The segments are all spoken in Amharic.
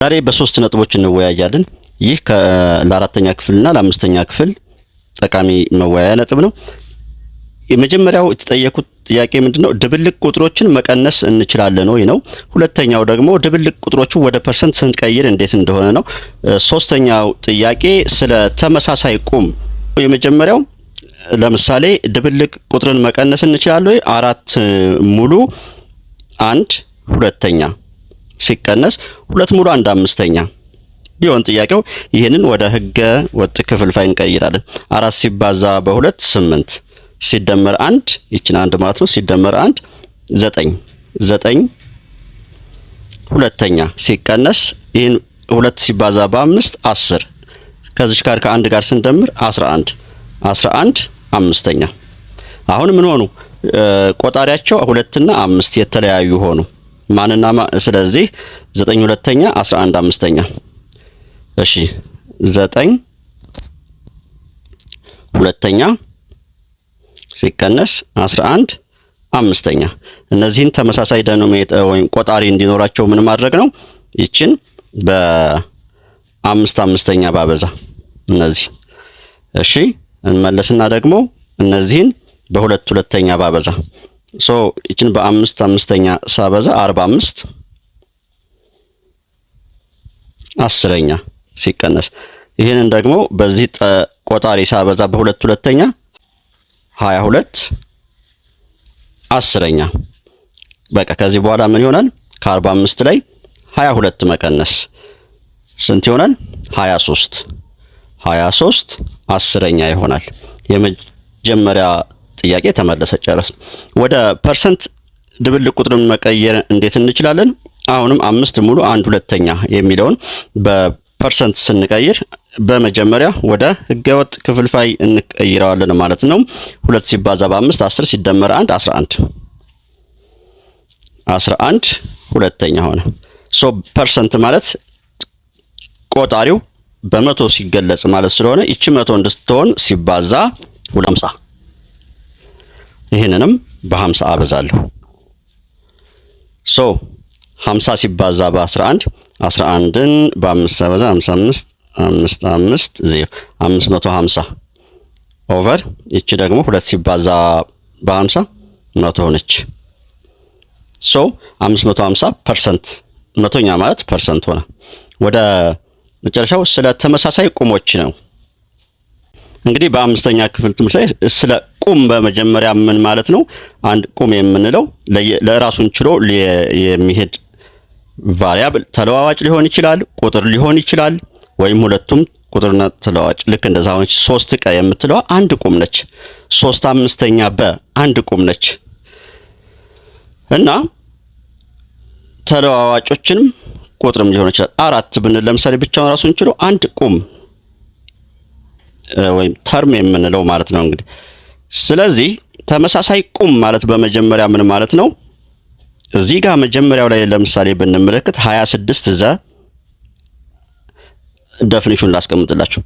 ዛሬ በሶስት ነጥቦች እንወያያለን። ይህ ለአራተኛ ክፍልና ለአምስተኛ ክፍል ጠቃሚ መወያያ ነጥብ ነው። የመጀመሪያው የተጠየቁት ጥያቄ ምንድነው? ድብልቅ ቁጥሮችን መቀነስ እንችላለን ወይ ነው። ሁለተኛው ደግሞ ድብልቅ ቁጥሮችን ወደ ፐርሰንት ስንቀይር እንዴት እንደሆነ ነው። ሶስተኛው ጥያቄ ስለ ተመሳሳይ ቁም። የመጀመሪያው ለምሳሌ ድብልቅ ቁጥርን መቀነስ እንችላለን ወይ? 4 ሙሉ 1 ሁለተኛ ሲቀነስ 2 ሙሉ 1 አምስተኛ ቢሆን ጥያቄው ይሄንን ወደ ህገ ወጥ ክፍልፋይ እንቀይራለን። 4 ሲባዛ በ2 8 ሲደመር 1 ይችን 1 ማለት ነው። ሲደመር 1 9 9 ሁለተኛ ሲቀነስ ይሄን 2 ሲባዛ በ5 10 ከዚህ ጋር ከ1 ጋር ስንደምር 11 11 አምስተኛ። አሁን ምን ሆኑ? ቆጣሪያቸው 2 እና 5 የተለያዩ ሆኑ። ማንና ስለዚህ 9 ሁለተኛ 11 አምስተኛ። እሺ 9 ሁለተኛ ሲቀነስ 11 አምስተኛ። እነዚህን ተመሳሳይ ዲኖሚኔተር ወይም ቆጣሪ እንዲኖራቸው ምን ማድረግ ነው? ይችን በ5 አምስተኛ ባበዛ እነዚህ። እሺ እንመለስና ደግሞ እነዚህን በ2 ሁለተኛ ባበዛ ይችን በ5 አምስተኛ ሳበዛ 45 አስረኛ ሲቀነስ ይሄንን ደግሞ በዚህ ቆጣሪ ሳበዛ በ2 ሁለተኛ 22 አስረኛ። በቃ ከዚህ በኋላ ምን ይሆናል? ከ45 ላይ 22 መቀነስ ስንት ይሆናል? 23 23 አስረኛ ይሆናል። የመጀመሪያ ጥያቄ ተመለሰ፣ ጨረስ። ወደ ፐርሰንት ድብልቅ ቁጥርን መቀየር እንዴት እንችላለን? አሁንም 5 ሙሉ 1 ሁለተኛ የሚለውን በፐርሰንት ስንቀይር በመጀመሪያ ወደ ህገወጥ ክፍልፋይ እንቀይረዋለን ማለት ነው። 2 ሲባዛ በ5 10 ሲደመር 1 11 11 ሁለተኛ ሆነ። ፐርሰንት ማለት ቆጣሪው በመቶ ሲገለጽ ማለት ስለሆነ ይቺ 100 እንድትሆን ሲባዛ 250 ይሄንንም በ50 አበዛለሁ። 50 ሲባዛ በ11 11ን በ5 አበዛ 55 55 0 550 ኦቨር እቺ ደግሞ 2 ሲባዛ በ50 100 ሆነች። 550% መቶኛ ማለት ፐርሰንት ሆነ። ወደ መጨረሻው ስለ ተመሳሳይ ቁሞች ነው። እንግዲህ በአምስተኛ ክፍል ትምህርት ላይ ስለ ቁም በመጀመሪያ ምን ማለት ነው? አንድ ቁም የምንለው ለራሱን ችሎ የሚሄድ ቫሪያብል ተለዋዋጭ ሊሆን ይችላል፣ ቁጥር ሊሆን ይችላል፣ ወይም ሁለቱም ቁጥርና ተለዋዋጭ። ልክ እንደዛ ሆነች 3 ቀ የምትለው አንድ ቁም ነች። 3 አምስተኛ በአንድ ቁም ነች። እና ተለዋዋጮችንም ቁጥርም ሊሆን ይችላል። 4 ብንል ለምሳሌ ብቻውን ራሱን ችሎ አንድ ቁም ወይም ተርም የምንለው ማለት ነው። እንግዲህ ስለዚህ ተመሳሳይ ቁም ማለት በመጀመሪያ ምን ማለት ነው? እዚህ ጋር መጀመሪያው ላይ ለምሳሌ ብንመለከት 26 ዘ ዴፊኒሽን ላስቀምጥላችሁ።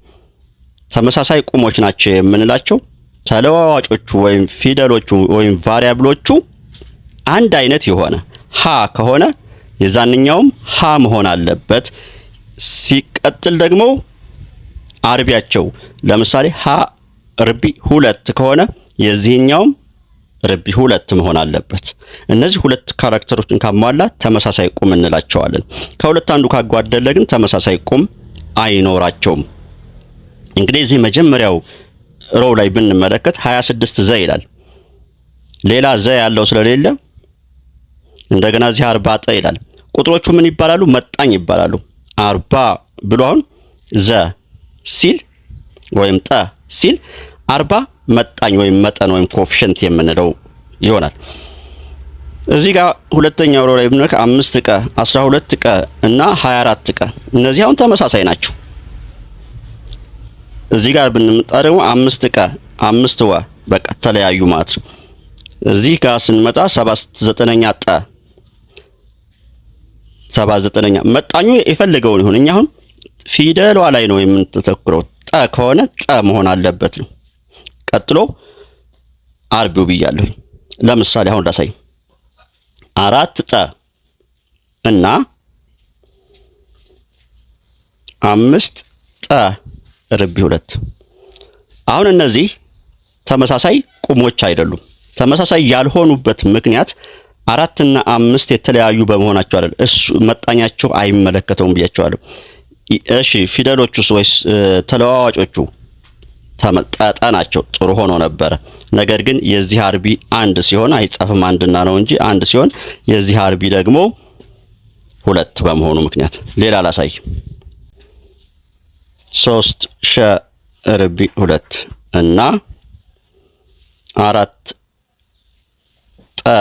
ተመሳሳይ ቁሞች ናቸው የምንላቸው ተለዋዋጮቹ ወይም ፊደሎቹ ወይም ቫሪያብሎቹ አንድ አይነት የሆነ ሀ ከሆነ የዛንኛውም ሀ መሆን አለበት። ሲቀጥል ደግሞ አርቢያቸው ለምሳሌ ሀ ርቢ 2 ከሆነ የዚህኛውም ርቢ 2 መሆን አለበት። እነዚህ ሁለት ካራክተሮችን ካሟላ ተመሳሳይ ቁም እንላቸዋለን። ከሁለት አንዱ ካጓደለ ግን ተመሳሳይ ቁም አይኖራቸውም። እንግዲህ እዚህ መጀመሪያው ሮው ላይ ብንመለከት 26 ዘ ይላል። ሌላ ዘ ያለው ስለሌለ እንደገና እዚህ 40 ጠ ይላል። ቁጥሮቹ ምን ይባላሉ? መጣኝ ይባላሉ። 40 ብሎ አሁን ዘ ሲል ወይም ጠ ሲል 40 መጣኝ ወይም መጠን ወይም ኮኤፊሽንት የምንለው ይሆናል። እዚህ ጋር ሁለተኛው ሮ ላይ ብንመለከት 5 ቀ 12 ቀ እና 24 ቀ እነዚህ አሁን ተመሳሳይ ናቸው። እዚህ ጋር ብንመጣ ደግሞ 5 ቀ 5 ወ በቃ ተለያዩ ማለት ነው። እዚህ ጋር ስንመጣ 79ኛ ጠ 79ኛ መጣኙ የፈለገውን ይሁን። እኛ አሁን ፊደሏ ላይ ነው የምንተተኩረው። ጠ ከሆነ ጠ መሆን አለበት ነው። ቀጥሎ አርቢው ብያለሁ። ለምሳሌ አሁን ላሳይ 4 ጠ እና 5 ጠ ርቢ 2። አሁን እነዚህ ተመሳሳይ ቁሞች አይደሉም። ተመሳሳይ ያልሆኑበት ምክንያት 4 እና 5 የተለያዩ በመሆናቸው አይደል። እሱ መጣኛቸው አይመለከተውም ብያቸዋለሁ። እሺ ፊደሎቹስ ወይስ ተለዋዋጮቹ ጠ ናቸው። ጥሩ ሆኖ ነበረ። ነገር ግን የዚህ አርቢ አንድ ሲሆን አይጻፍም አንድና ነው እንጂ አንድ ሲሆን የዚህ አርቢ ደግሞ 2 በመሆኑ ምክንያት ሌላ ላሳይ። 3 ሸ ርቢ 2 እና 4 ጠ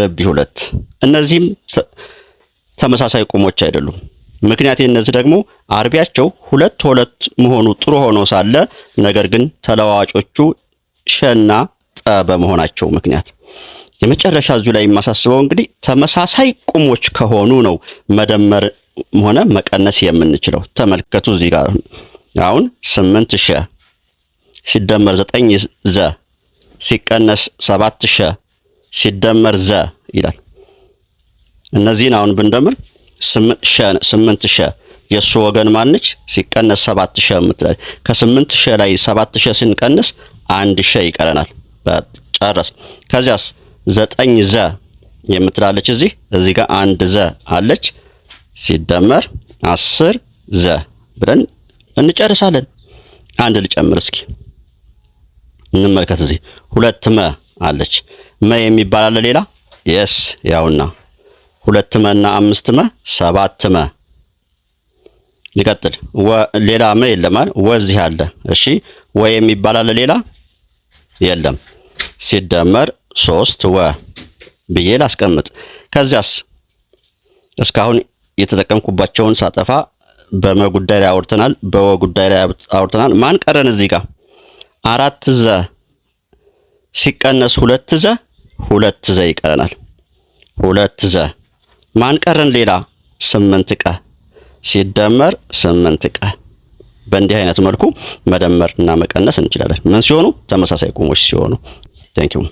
ርቢ 2 እነዚህም ተመሳሳይ ቁሞች አይደሉም። ምክንያት እነዚህ ደግሞ አርቢያቸው 2 መሆኑ ጥሩ ሆኖ ሳለ ነገር ግን ተለዋዋጮቹ ሸና ጠ በመሆናቸው ምክንያት። የመጨረሻ እዚሁ ላይ የማሳስበው እንግዲህ ተመሳሳይ ቁሞች ከሆኑ ነው መደመር ሆነ መቀነስ የምንችለው። ተመልከቱ እዚህ ጋር አሁን 8 ሸ ሲደመር 9 ዘ ሲቀነስ 7 ሸ ሲደመር ዘ ይላል። እነዚህን አሁን ብንደምር 8 ሸ የሱ ወገን ማነች? ሲቀነስ 7 ሸ የምትላል። ከ8 ሸ ላይ 7 ሸ ስንቀንስ 1 ሸ ይቀረናል። በጨረስ። ከዚያስ 9 ዘ የምትላለች እዚህ ጋር 1 ዘ አለች ሲደመር 10 ዘ ብለን እንጨርሳለን። አንድ ልጨምር እስኪ እንመልከት። እዚህ 2 መ አለች። መ የሚባል አለ ሌላ? የስ ያውና 2 መ እና 5 መ 7 መ። ይቀጥል። ሌላ መ የለም አይደል? ወዚህ አለ። እሺ ወ የሚባል አለ ሌላ? የለም። ሲደመር 3 ወ ብዬ ላስቀምጥ። ከዚያስ እስካሁን የተጠቀምኩባቸውን ሳጠፋ በመ ጉዳይ ላይ አውርተናል፣ በወ ጉዳይ ላይ አውርተናል። ማን ቀረን እዚህ ጋር? 4 ዘ ሲቀነስ 2 ዘ 2 ዘ ይቀረናል። 2 ዘ ማን ቀረን ሌላ? 8 ቀ ሲደመር 8 ቀ። በእንዲህ አይነት መልኩ መደመር እና መቀነስ እንችላለን። ምን ሲሆኑ? ተመሳሳይ ቁሞች ሲሆኑ። ቴንክ ዩ